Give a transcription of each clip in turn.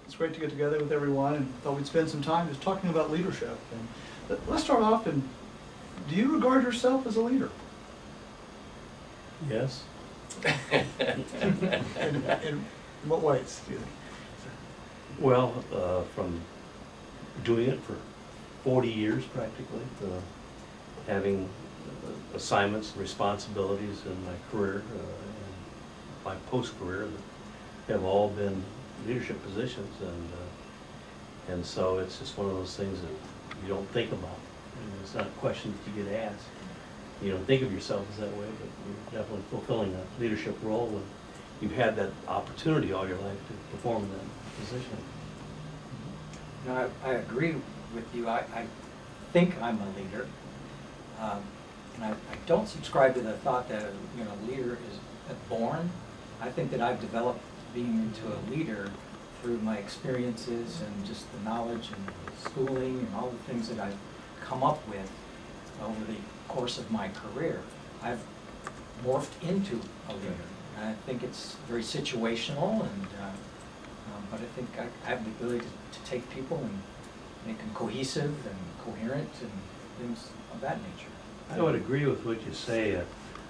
It's great to get together with everyone, and thought we'd spend some time just talking about leadership. And let's start off, and do you regard yourself as a leader? Yes. In what ways do you think? Well, from doing it for 40 years practically, having assignments and responsibilities in my career and my post-career that have all been leadership positions, and so it's just one of those things that you don't think about. It's not a question that you get asked. You don't think of yourself as that way, but you're definitely fulfilling a leadership role, and you've had that opportunity all your life to perform in that position. No, I agree with you. I think I'm a leader, and I don't subscribe to the thought that a leader is born. I think that I've developed being into a leader through my experiences and just the knowledge and schooling and all the things that I've come up with over the course of my career. I've morphed into a leader. And I think it's very situational, and but I think I have the ability to take people and make them cohesive and coherent and things of that nature. I would agree with what you say.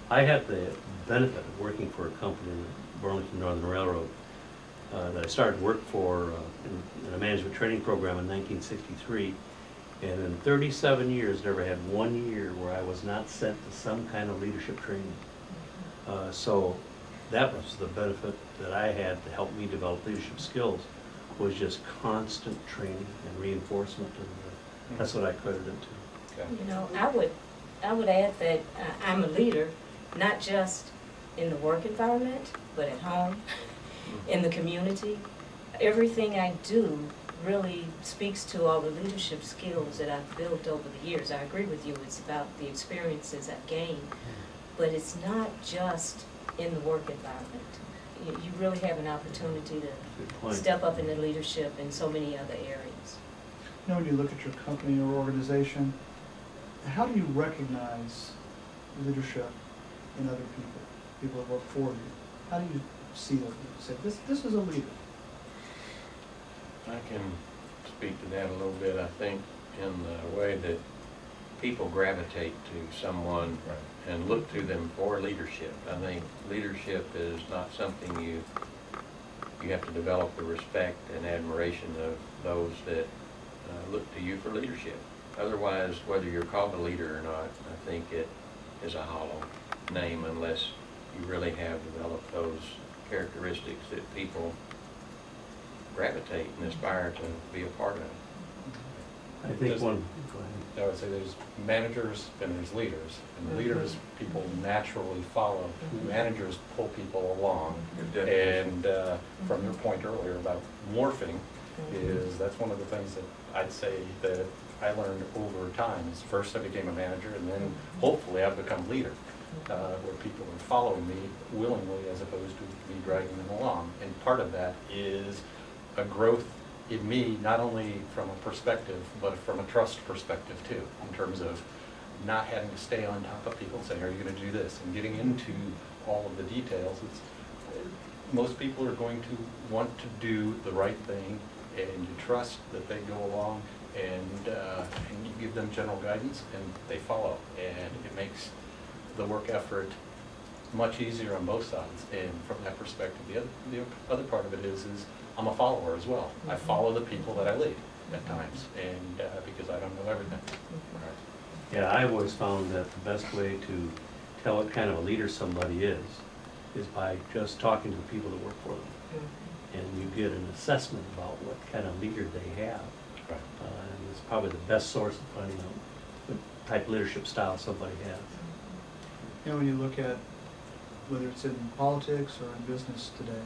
I had the benefit of working for a company, the Burlington Northern Railroad, that I started work for in a management training program in 1963. And in 37 years, never had 1 year where I was not sent to some kind of leadership training. So that was the benefit that I had to help me develop leadership skills, was just constant training and reinforcement, and that's what I credit it to. Okay. I would add that I'm a leader, not just in the work environment, but at home, in the community. Everything I do really speaks to all the leadership skills that I've built over the years. I agree with you, it's about the experiences I've gained, but it's not just in the work environment. You really have an opportunity to step up into leadership in so many other areas. When you look at your company or organization, how do you recognize leadership in other people that work for you? How do you see them? Say, this is a leader. I can speak to that a little bit. I think in the way that people gravitate to someone and look to them for leadership. I think leadership is not something you have to develop the respect and admiration of those that look to you for leadership. Otherwise, whether you're called a leader or not, I think it is a hollow name unless you really have developed those characteristics that people gravitate and aspire to be a part of. I think one. I would say there's managers and there's leaders, and the leaders people naturally follow. Managers pull people along, and from your point earlier about morphing, that's one of the things that I'd say that I learned over time. Is first I became a manager, and then hopefully I've become leader, where people are following me willingly as opposed to me dragging them along. And part of that is a growth in me, not only from a perspective, but from a trust perspective too, in terms of not having to stay on top of people and saying, are you going to do this? And getting into all of the details. Most people are going to want to do the right thing, and you trust that they go along, and you give them general guidance, and they follow. And it makes the work effort much easier on both sides. And from that perspective, the other part of it is I'm a follower as well. I follow the people that I lead at times, and because I don't know everything. Yeah, I've always found that the best way to tell what kind of a leader somebody is by just talking to the people that work for them. And you get an assessment about what kind of leader they have. Right. And it's probably the best source of finding out what type of leadership style somebody has. When you look at whether it's in politics or in business today,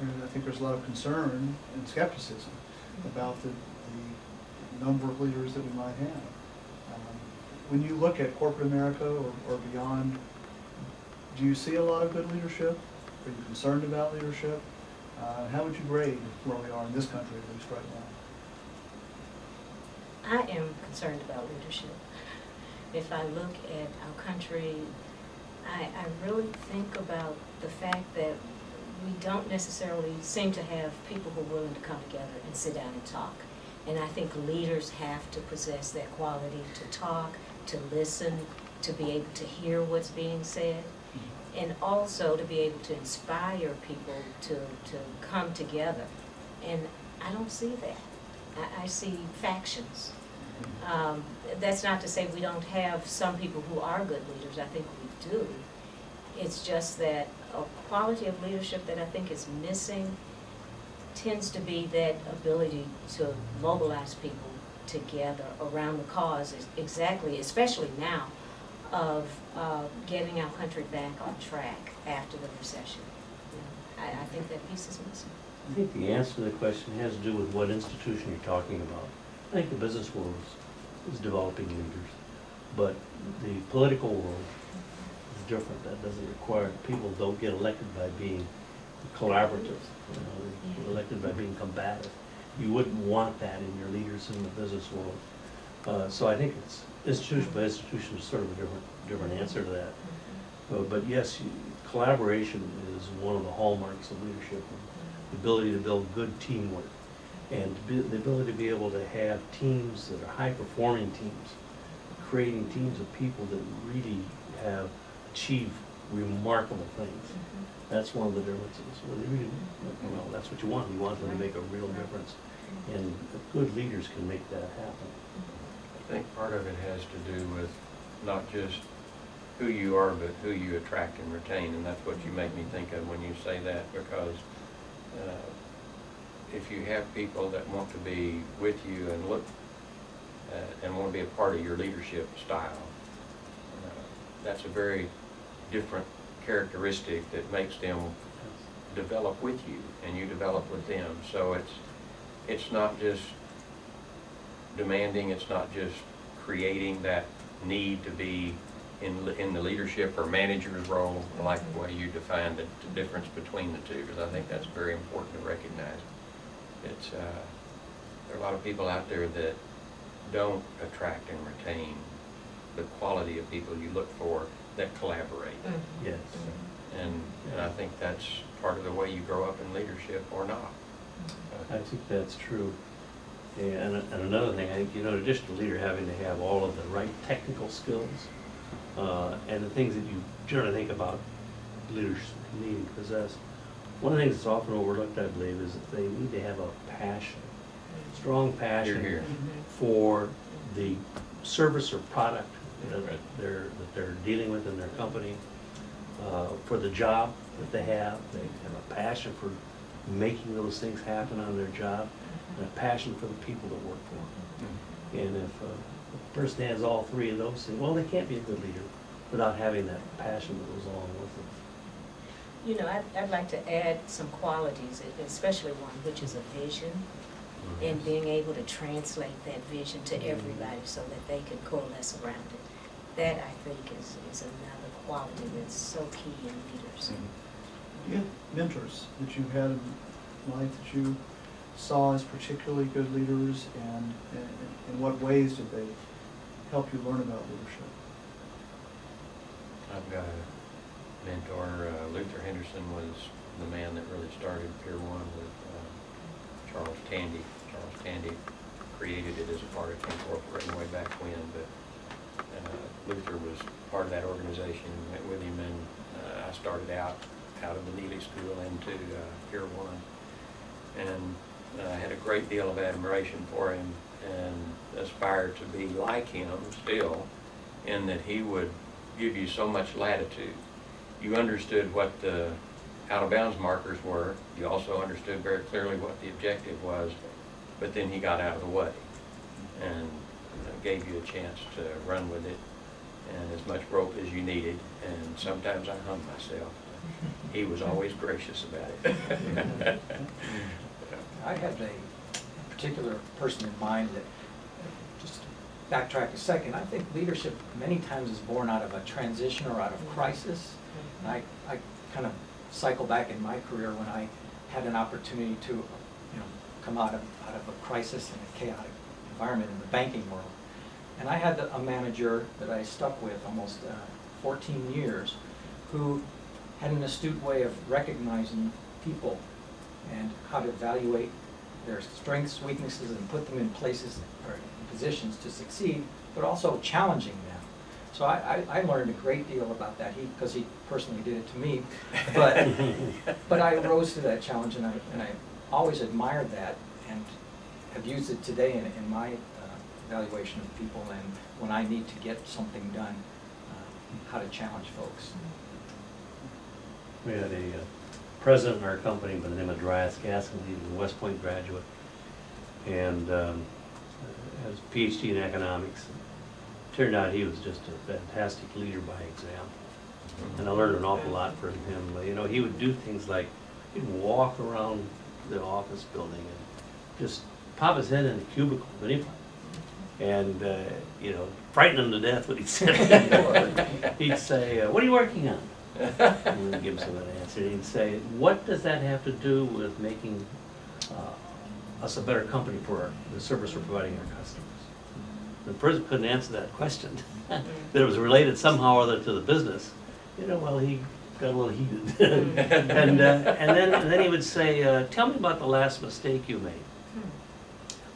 I think there's a lot of concern and skepticism about the number of leaders that we might have. When you look at corporate America or beyond, do you see a lot of good leadership? Are you concerned about leadership? How would you grade where we are in this country, at least right now? I am concerned about leadership. If I look at our country, I really think about the fact that we don't necessarily seem to have people who are willing to come together and sit down and talk. And I think leaders have to possess that quality to talk, to listen, to be able to hear what's being said, and also to be able to inspire people to come together. And I don't see that. I see factions. That's not to say we don't have some people who are good leaders. I think we do. It's just that a quality of leadership that I think is missing tends to be that ability to mobilize people together around the cause, exactly, especially now, of getting our country back on track after the recession. I think that piece is missing. I think the answer to the question has to do with what institution you're talking about. I think the business world is developing leaders, but the political world is different. That doesn't require, people don't get elected by being collaborative, they get elected by being combative. You wouldn't want that in your leaders in the business world. So I think it's institution by institution is sort of a different answer to that. But yes, collaboration is one of the hallmarks of leadership. The ability to build good teamwork, and the ability to be able to have teams that are high-performing teams, creating teams of people that really have achieved remarkable things. That's one of the differences. Well, they really, well, that's what you want. You want them to make a real difference, and good leaders can make that happen. I think part of it has to do with not just who you are, but who you attract and retain, and that's what you make me think of when you say that, because if you have people that want to be with you and look and want to be a part of your leadership style, that's a very different characteristic that makes them develop with you and you develop with them. So it's not just demanding, it's not just creating that need to be in the leadership or manager's role, like the way you defined the difference between the two, because I think that's very important to recognize. It's there are a lot of people out there that don't attract and retain the quality of people you look for that collaborate. Yes. And I think that's part of the way you grow up in leadership or not. I think that's true. And another thing, I think, in addition to leader having to have all of the right technical skills, and the things that you generally think about leaders needing to possess. One of the things that's often overlooked, I believe, is that they need to have a passion, strong passion for the service or product that they're dealing with in their company, for the job that they have. They have a passion for making those things happen on their job, and a passion for the people that work for them. And if a person has all three of those things, well, they can't be a good leader without having that passion that goes along with them. I'd like to add some qualities, especially one, which is a vision, and being able to translate that vision to everybody so that they can coalesce around it. That, I think, is another quality that's so key in leaders. Do you have mentors that you've had in life that you saw as particularly good leaders, and in what ways did they help you learn about leadership? I've got a mentor. Luther Henderson was the man that really started Pier 1 with Charles Tandy. Charles Tandy created it as a part of Incorporated way back when, but Luther was part of that organization, went with him, and I started out of the Neeley School into Pier 1. And I had a great deal of admiration for him and aspired to be like him still, in that he would give you so much latitude. You understood what the out-of-bounds markers were. You also understood very clearly what the objective was, but then he got out of the way and gave you a chance to run with it, and as much rope as you needed, and sometimes I hung myself. He was always gracious about it. I had a particular person in mind that, just to backtrack a second, I think leadership many times is born out of a transition or out of crisis. And I kind of cycle back in my career when I had an opportunity to come out of a crisis and a chaotic environment in the banking world. And I had a manager that I stuck with almost 14 years who had an astute way of recognizing people and how to evaluate their strengths, weaknesses, and put them in places or in positions to succeed, but also challenging them. So I learned a great deal about that, because he personally did it to me, but I rose to that challenge, and I always admired that, and have used it today in my evaluation of people, and when I need to get something done, how to challenge folks. We had a president in our company by the name of Dryas Gaskin. He was a West Point graduate and has a PhD in economics. Turned out he was just a fantastic leader by example. And I learned an awful lot from him. You know, he would do things like he'd walk around the office building and just pop his head in a cubicle of anybody. And, you know, frighten him to death when he'd sit in the door. He'd say, what are you working on? And we'd give him an answer. He'd say, what does that have to do with making us a better company for the service we're providing our customers? The person couldn't answer that question. That it was related somehow or other to the business. You know, well, he got a little heated. and then he would say, tell me about the last mistake you made.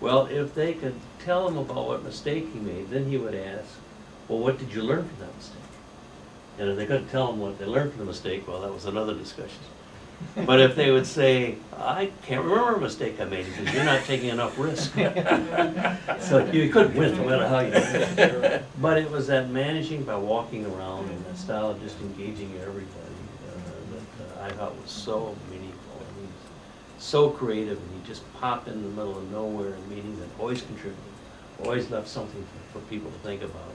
Well, if they could tell him about what mistake he made, then he would ask, well, what did you learn from that mistake? And if they couldn't tell him what they learned from the mistake, well, that was another discussion. But if they would say, I can't remember a mistake I made, because you're not taking enough risk. So you couldn't win no matter how you did it. But it was that managing by walking around and that style of just engaging everybody that I thought was so meaningful. I mean, so creative, and he'd just pop in the middle of nowhere in meetings and always contributed, always left something for people to think about.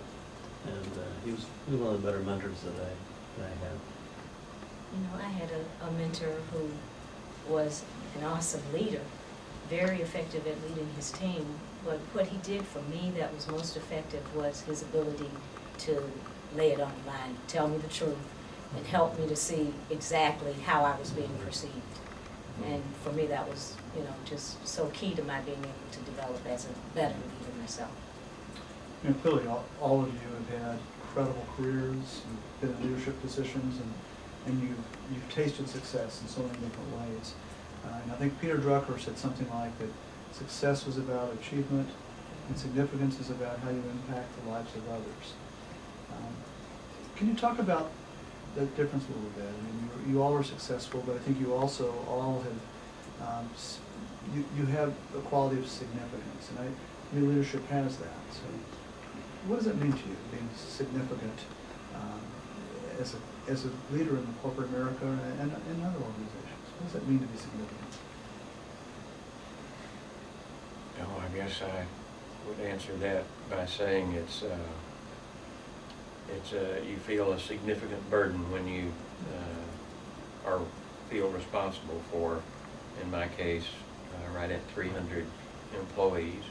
And he was one of the better mentors that I had. You know, I had a mentor who was an awesome leader, very effective at leading his team. But what he did for me that was most effective was his ability to lay it on the line, tell me the truth, and help me to see exactly how I was being perceived. And for me, that was, you know, just so key to my being able to develop as a better leader myself. You know, clearly, all of you have had incredible careers, you've been in leadership positions, and you've tasted success in so many different ways. And I think Peter Drucker said something like that success was about achievement, and significance is about how you impact the lives of others. Can you talk about the difference a little bit? I mean, you all are successful, but I think you also all have, you have a quality of significance, and your leadership has that. So what does it mean to you, being significant as a leader in corporate America and in other organizations? What does it mean to be significant? Oh, I guess I would answer that by saying it's you feel a significant burden when you feel responsible for, in my case, right at 300 employees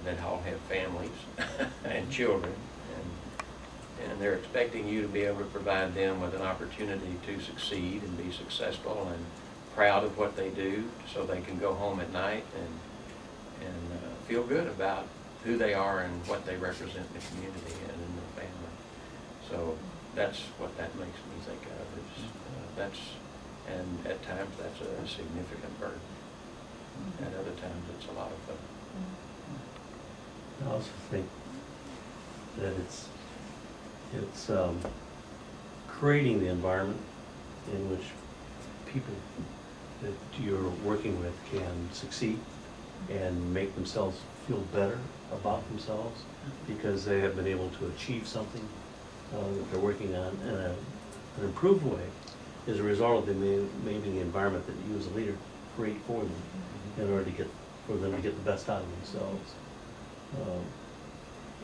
that all have families and children, and they're expecting you to be able to provide them with an opportunity to succeed and be successful and proud of what they do, so they can go home at night and feel good about who they are and what they represent in the community and in the family. So that's what that makes me think of. And at times that's a significant burden. At other times it's a lot of fun. I also think that it's creating the environment in which people that you're working with can succeed and make themselves feel better about themselves because they have been able to achieve something that they're working on in an improved way as a result of maybe the environment that you as a leader create for them in order to get the best out of themselves.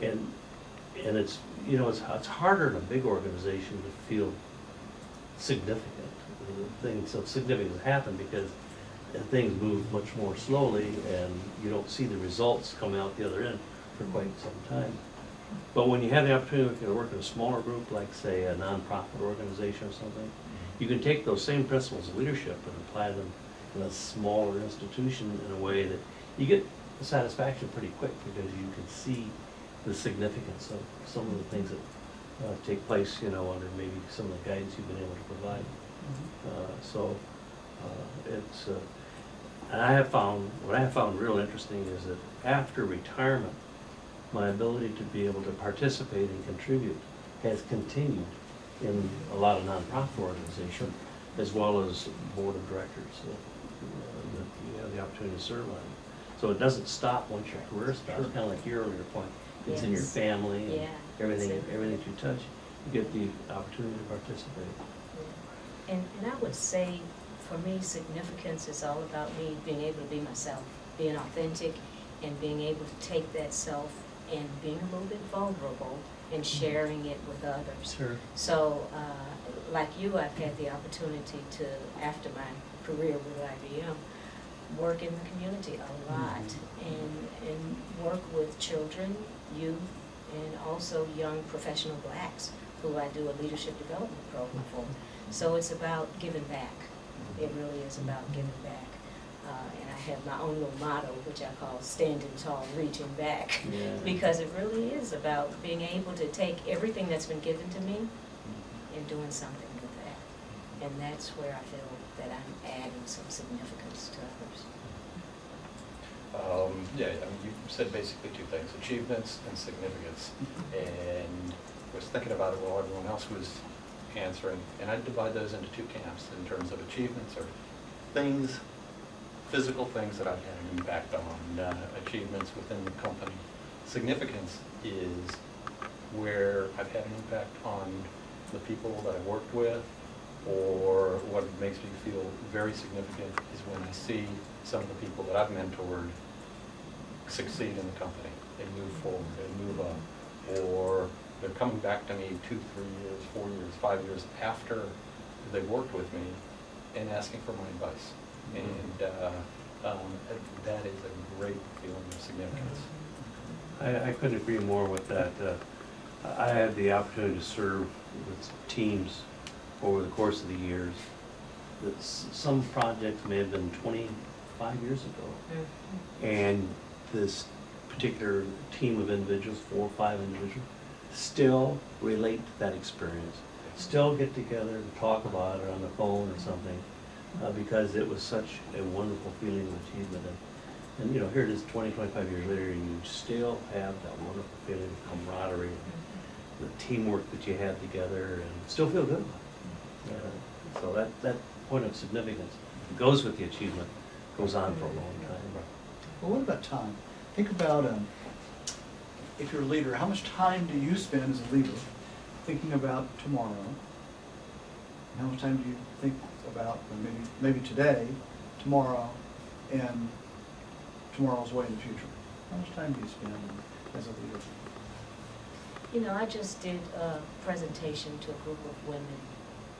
And it's, you know, it's harder in a big organization to feel significant. Things of significance happen because things move much more slowly and you don't see the results coming out the other end for quite some time. But when you have the opportunity to work in a smaller group, like say a nonprofit organization or something, you can take those same principles of leadership and apply them in a smaller institution in a way that you get the satisfaction pretty quick because you can see the significance of some of the things that take place, you know, under maybe some of the guidance you've been able to provide. So And I have found, what I have found real interesting is that after retirement, my ability to be able to participate and contribute has continued in a lot of nonprofit organizations, as well as board of directors that you have the opportunity to serve on. So it doesn't stop once your career stops, kind of like your earlier point. It's in your Yes. family and Yeah, everything, it's everything you touch, you get the opportunity to participate. And I would say, for me, significance is all about me being able to be myself, being authentic, and being able to take that self and being a little bit vulnerable and sharing it with others. Sure. So, like you, I've had the opportunity to, after my career with IBM, work in the community a lot and work with children, youth, and also young professional blacks who I do a leadership development program for. So it's about giving back. It really is about giving back. And I have my own little motto, which I call standing tall, reaching back. Yeah. Because it really is about being able to take everything that's been given to me and doing something with that. And that's where I feel that I'm adding some significance to others. Yeah, I mean, you said basically two things, achievements and significance. And I was thinking about it while everyone else was answering, and I'd divide those into two camps in terms of achievements or things, physical things that I've had an impact on, achievements within the company. Significance is where I've had an impact on the people that I've worked with, or what makes me feel very significant is when I see some of the people that I've mentored succeed in the company. They move forward, they move up, or they're coming back to me 2, 3 years, 4 years, 5 years after they've worked with me and asking for my advice. And that is a great feeling of significance. I couldn't agree more with that. I had the opportunity to serve with teams over the course of the years. Some projects may have been 25 years ago. And this particular team of individuals, 4 or 5 individuals, still relate to that experience. Still get together and talk about it on the phone or something, because it was such a wonderful feeling of achievement. And you know, here it is 20, 25 years later, and you still have that wonderful feeling of camaraderie, the teamwork that you had together, and still feel good about it. So that point of significance goes with the achievement, goes on for a long time. Well, what about time? Think about, if you're a leader, how much time do you spend as a leader thinking about tomorrow? And how much time do you think about, or maybe today, tomorrow, and tomorrow's way in the future? How much time do you spend as a leader? You know, I just did a presentation to a group of women,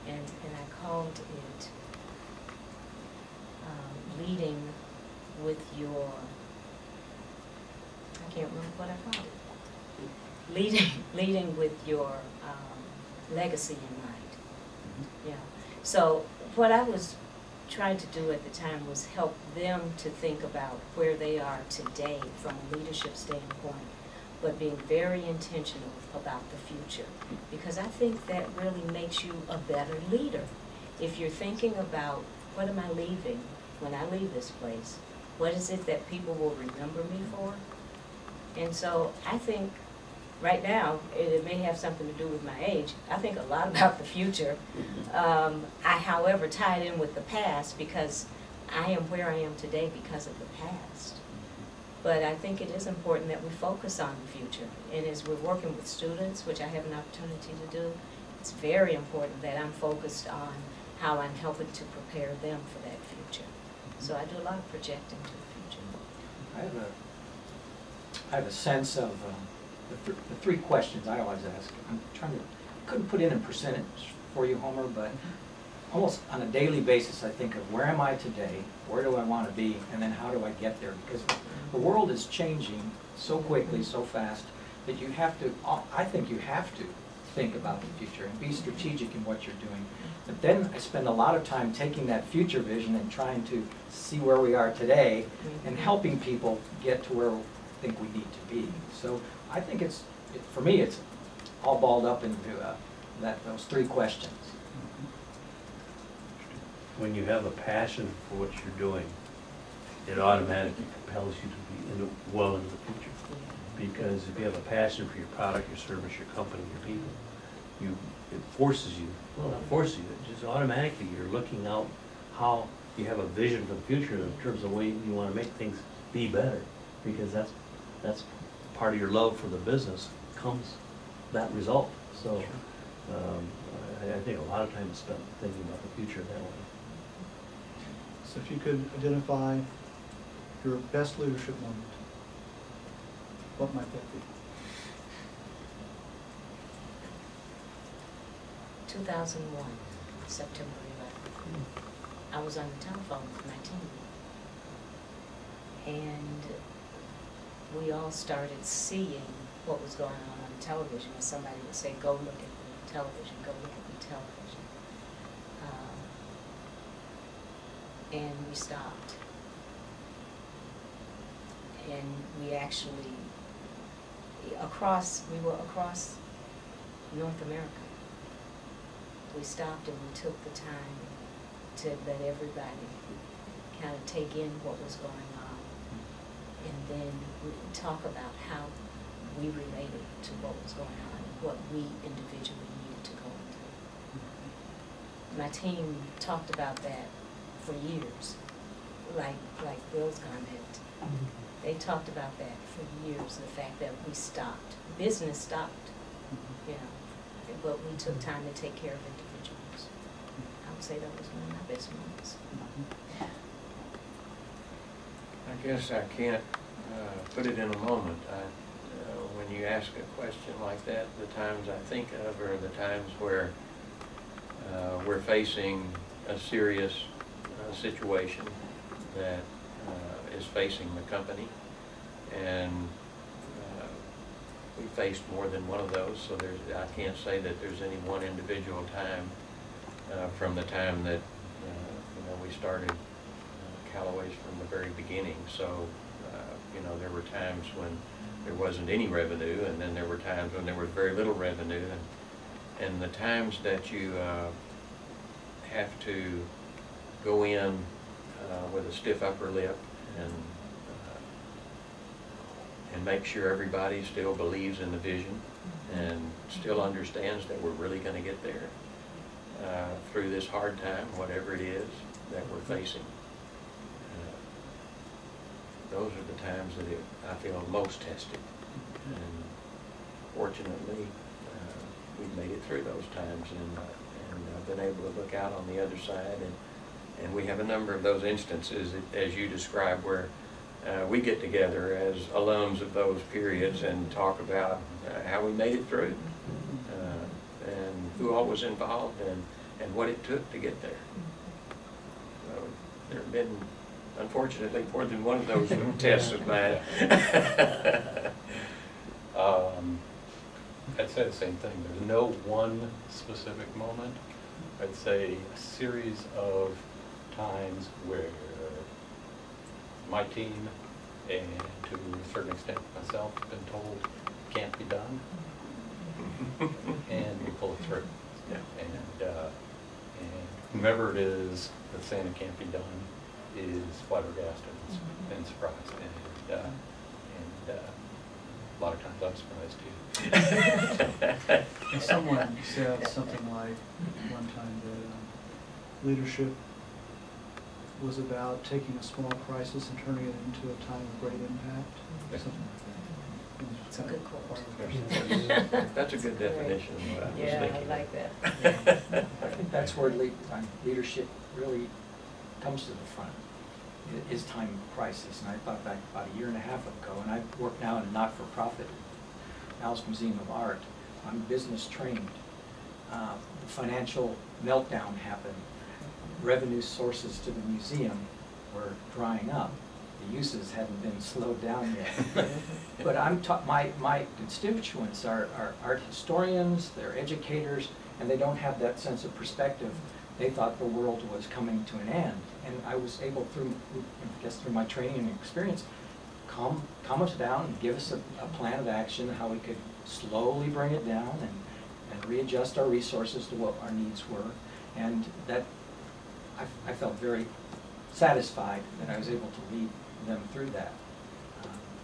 and I called it leading with your, I can't remember what I called it. Leading with your legacy in mind. Yeah. So what I was trying to do at the time was help them to think about where they are today from a leadership standpoint, but being very intentional about the future. Because I think that really makes you a better leader. If you're thinking about, what am I leaving when I leave this place? What is it that people will remember me for? And so I think right now, it may have something to do with my age, I think a lot about the future. I, however, tie it in with the past because I am where I am today because of the past. But I think it is important that we focus on the future. And as we're working with students, which I have an opportunity to do, it's very important that I'm focused on how I'm helping to prepare them for that future. So I do a lot of projecting to the future. I have a sense of the 3 questions I always ask. I'm trying to, couldn't put in a percentage for you, Homer, but almost on a daily basis I think of where am I today, where do I want to be, and then how do I get there? Because the world is changing so quickly, so fast, that you have to, I think you have to think about the future and be strategic in what you're doing. But then I spend a lot of time taking that future vision and trying to see where we are today and helping people get to where we think we need to be. So I think for me, it's all balled up into those 3 questions. when you have a passion for what you're doing, it automatically compels you to be well into the future. Because if you have a passion for your product, your service, your company, your people, it forces you, well, not forces you, it just automatically, you're looking out how you have a vision for the future in terms of the way you want to make things be better. Because that's part of your love for the business comes that result. So I think a lot of time is spent thinking about the future that way. So if you could identify your best leadership moment, what might that be? 2001, September 11th. I was on the telephone with my team. And we all started seeing what was going on television. And somebody would say, go look at the television, go look at the television. And we stopped. And we actually, we were across North America. We stopped and we took the time to let everybody kind of take in what was going on. And then we talk about how we related to what was going on and what we individually needed to go through. My team talked about that for years, like Bill's comment. They talked about that for years, the fact that we stopped. Business stopped, you know, but we took time to take care of individuals. I would say that was one of my best moments. I guess I can't put it in a moment. When you ask a question like that, the times I think of are the times where we're facing a serious situation that is facing the company, and we faced more than one of those, so I can't say that there's any one individual time from the time that we started Calloway's from the very beginning. So there were times when there wasn't any revenue, and then there were times when there was very little revenue, and the times that you have to go in with a stiff upper lip and make sure everybody still believes in the vision and still understands that we're really going to get there through this hard time, whatever it is that we're facing. Those are the times that I feel most tested. And fortunately, we've made it through those times, and I've been able to look out on the other side. And we have a number of those instances, as you described, where we get together as alums of those periods and talk about how we made it through, and who all was involved, and what it took to get there. So there have been, unfortunately, more than one of those tests of mine. I'd say the same thing. There's no one specific moment. I'd say a series of times where my team, and to a certain extent myself, have been told can't be done, and we pull it through. Yeah. And whomever it is that's saying it can't be done is flabbergasted and surprised, and a lot of times I'm surprised too. And someone said something like one time that leadership was about taking a small crisis and turning it into a time of great impact. Something like that. It's a good quote. That's a good definition of what I was thinking. Yeah, I like that. I think that's where leadership really comes to the front. It is time of crisis, and I thought back about 1.5 years ago, and I work now in a not-for-profit, Alice Museum of Art. I'm business trained. The financial meltdown happened. Revenue sources to the museum were drying up. The uses hadn't been slowed down yet. But my constituents are art historians, they're educators, and they don't have that sense of perspective. They thought the world was coming to an end. And I was able, through my training and experience, calm us down and give us a plan of action, how we could slowly bring it down and readjust our resources to what our needs were. And that I felt very satisfied that I was able to lead them through that.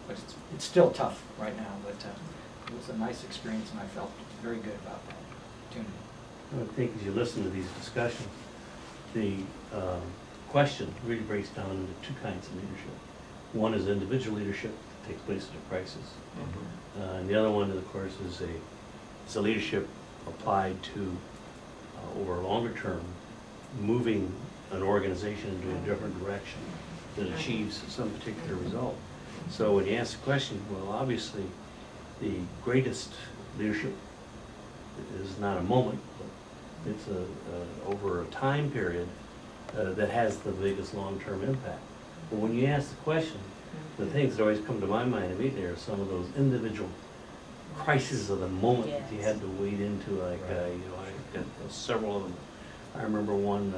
But it's still tough right now, but it was a nice experience, and I felt very good about that opportunity. I think as you listen to these discussions, the question really breaks down into two kinds of leadership. One is individual leadership that takes place at a crisis. And the other one, of course, is a leadership applied to, over a longer term, moving an organization into a different direction that achieves some particular result. So when you ask the question, well, obviously, the greatest leadership is not a moment, but it's over a time period that has the biggest long-term impact. But when you ask the question, the things that always come to my mind immediately are some of those individual crises of the moment that you had to wade into. Like, you know, I got several of them. I remember one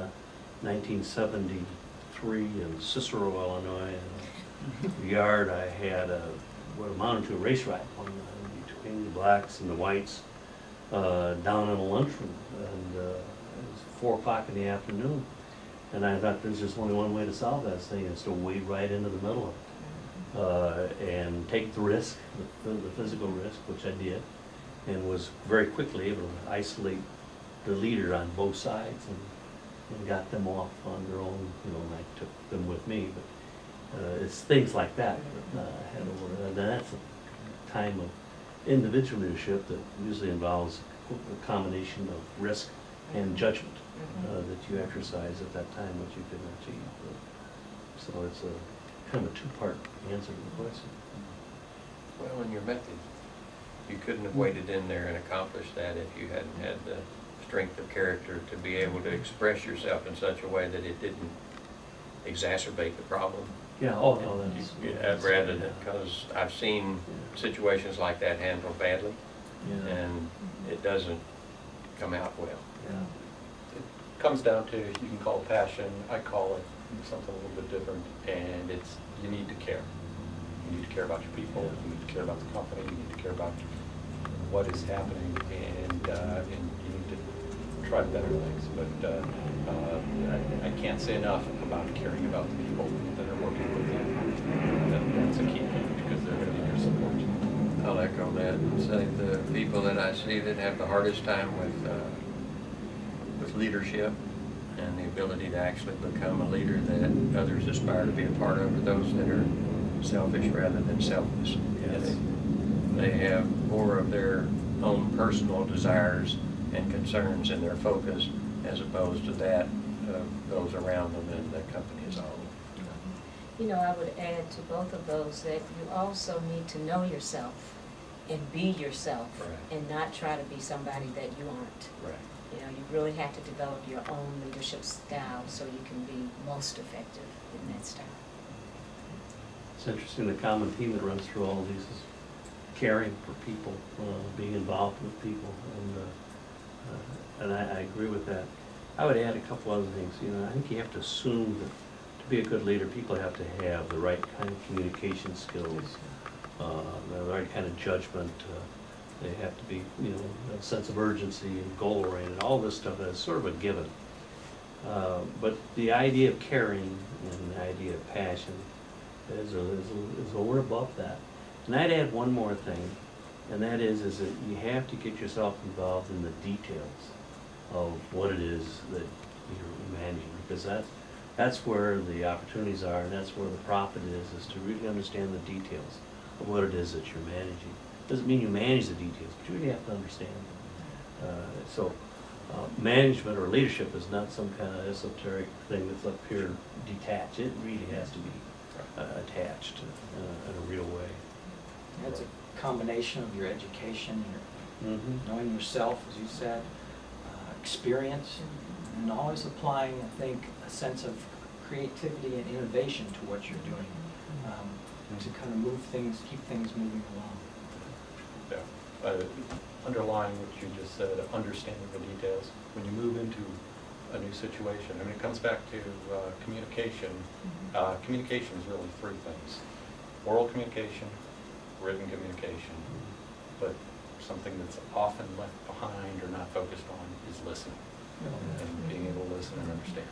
1973 in Cicero, Illinois. In the yard, I had what amounted to a race ride between the blacks and the whites down in a lunchroom, and it was 4 o'clock in the afternoon. And I thought there's just only one way to solve that thing, is to wade right into the middle of it and take the risk, the physical risk, which I did, and was very quickly able to isolate the leader on both sides and got them off on their own. You know, and I took them with me, but it's things like that that I had over. And that's a time of individual leadership that usually involves a combination of risk and judgment that you exercise at that time, which you can achieve. So it's a kind of a two-part answer to the question. Well, in your method, you couldn't have waded in there and accomplished that if you hadn't had the strength of character to be able to express yourself in such a way that it didn't exacerbate the problem. Yeah, that's Rather than, because I've seen situations like that handled badly, and it doesn't come out well. Yeah. It comes down to, you can call it passion, I call it something a little bit different, and it's, you need to care. You need to care about your people, you need to care about the company, you need to care about what is happening, and you need to try to better things. But I can't say enough about caring about the people that are working with you. That's a key thing, because they're going to be your support. I'll echo that and say the people that I see that have the hardest time with leadership and the ability to actually become a leader that others aspire to be a part of are those that are selfish rather than selfless. Yes. They have more of their own personal desires and concerns in their focus, as opposed to that of those around them and the company as a whole. You know, I would add to both of those that you also need to know yourself and be yourself, and not try to be somebody that you aren't. Right. You know, you really have to develop your own leadership style so you can be most effective in that style. It's interesting, the common theme that runs through all of these is caring for people, being involved with people, and I agree with that. I would add a couple other things. You know, I think you have to assume that to be a good leader, people have to have the right kind of communication skills, the right kind of judgment. They have to be, you know, a sense of urgency and goal-oriented. All this stuff is sort of a given. But the idea of caring and the idea of passion is over above that. And I'd add one more thing, and that is that you have to get yourself involved in the details of what it is that you're managing, because that's where the opportunities are, and that's where the profit is to really understand the details of what it is that you're managing. Doesn't mean you manage the details, but you really have to understand them. Management or leadership is not some kind of esoteric thing that's up here detached. It really has to be attached in a real way. It's a combination of your education, your knowing yourself, as you said, experience, and always applying, I think, a sense of creativity and innovation to what you're doing, to kind of move things, keep things moving along. Yeah. Underlying what you just said, understanding the details. When you move into a new situation, I mean, it comes back to communication. Communication is really three things: oral communication, written communication, but something that's often left behind or not focused on is listening, and being able to listen and understand.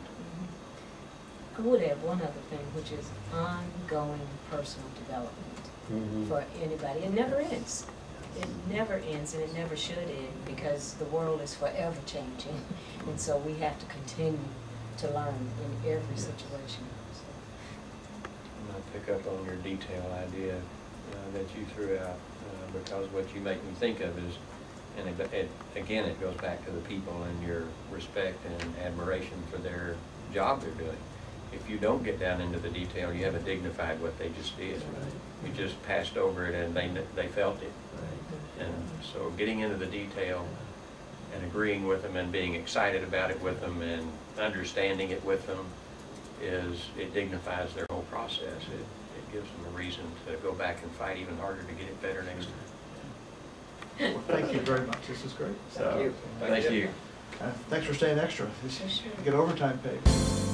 I would add one other thing, which is ongoing personal development Mhm. for anybody. It never ends. It never ends, and it never should end, because the world is forever changing. And so we have to continue to learn in every situation. I'm gonna pick up on your detail idea that you threw out, because what you make me think of is, and again, it goes back to the people and your respect and admiration for their job they're doing. If you don't get down into the detail, you haven't dignified what they just did. You just passed over it and they felt it. And so getting into the detail and agreeing with them and being excited about it with them and understanding it with them it dignifies their whole process. It gives them a reason to go back and fight even harder to get it better next time. Well, thank you very much, this is great. Thank you. Thank you. Thanks for staying extra. For sure. You get overtime pay.